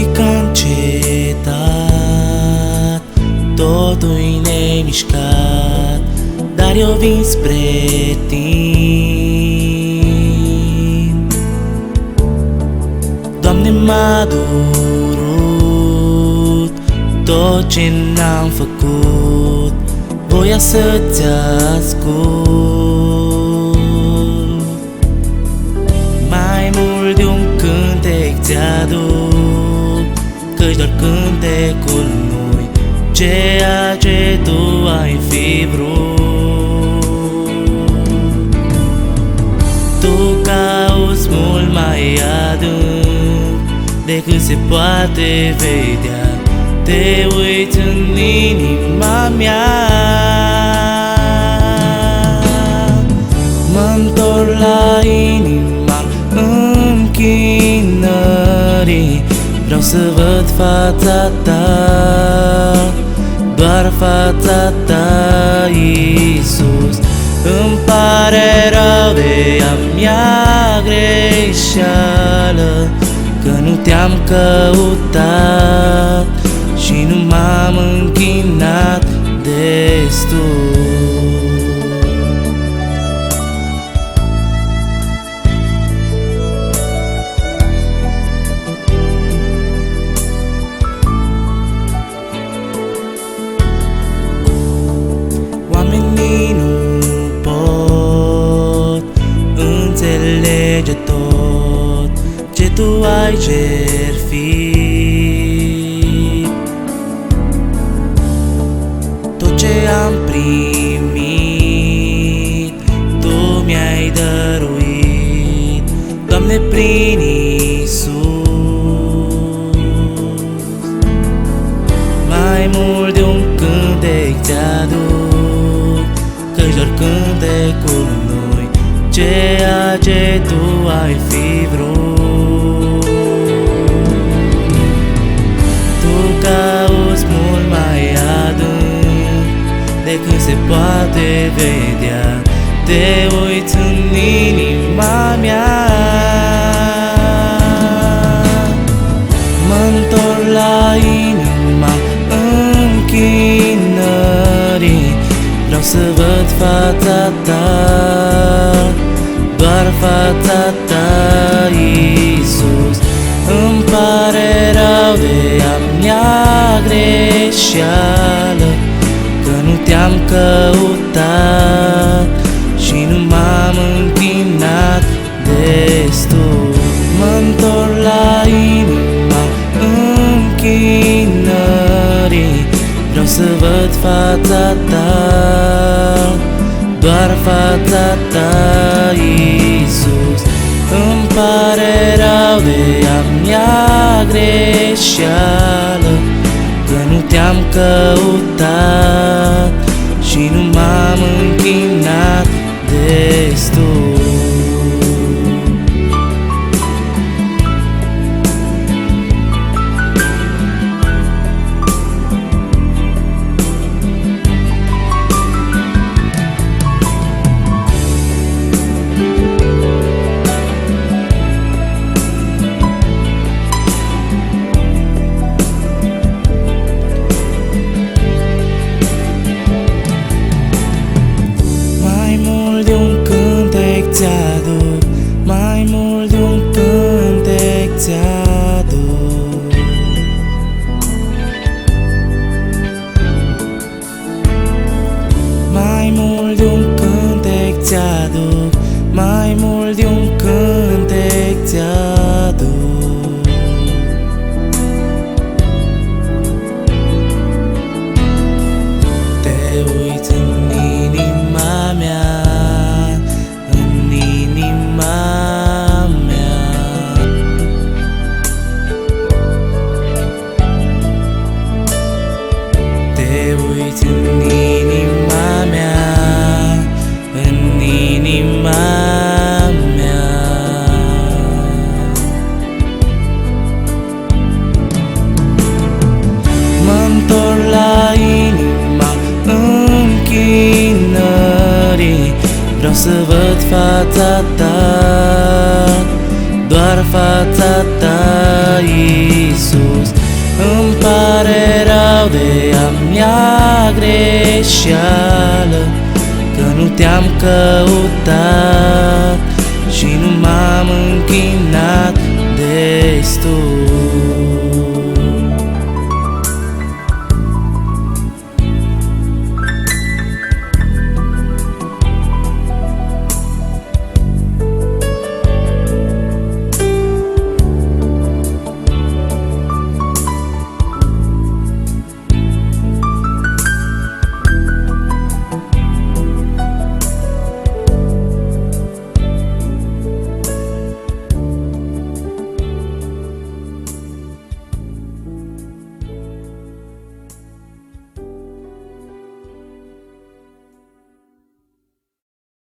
Muzica încetat, totul-i nemișcat, dar eu vin spre tine. Doamne, m-a durut tot ce n-am făcut, voia să-ți ascult. Mai mult de un cântec ți-aduc, căci doar cântecul nu-i ceea ce tu ai fi vrut. Tu cauți mult mai adânc decât se poate vedea, te uiți în inima mea. Mă-ntorc la inima închinării, vreau să văd fața ta, doar fața ta, Iisus. Îmi pare rău de a mea greșeală, că nu te-am căutat și nu m-am închinat destul. Oamenii nu pot înțelege tot ce tu ai jertfit. Tot ce am primit, tu mi-ai dăruit, Doamne, prin Iisus. Mai mult de un cântec ți-aduc, căci doar cântecul nu-i ceea ce tu ai fi vrut. Tu cauți mult mai adânc decât se poate vedea, te uiți în inima mea. Mă-ntorc la inima închinării, vreau să văd fața ta, doar fața ta, Iisus. Îmi pare rău de a mea greșeală, că nu te-am căutat și nu m-am închinat destul. Mă-ntorc la inima închinării, vreau să văd fața ta, doar fața ta, Iisus. Îmi pare rău de a mea greșeală, că nu te-am căutat și nu m-am închinat destul. Ți-aduc, mai mult de un cântec ți-aduc. Mai mult de un cântec ți-aduc, mai mult de un cântec ți-aduc. Te uiți în inima mea, te uiți în inima mea, în inima mea. Mă-ntorc la inima închinării, vreau să văd fața ta, doar fața ta, Iisus. sau de a mea greșeală, că nu te-am căutat și nu m-am închinat destul.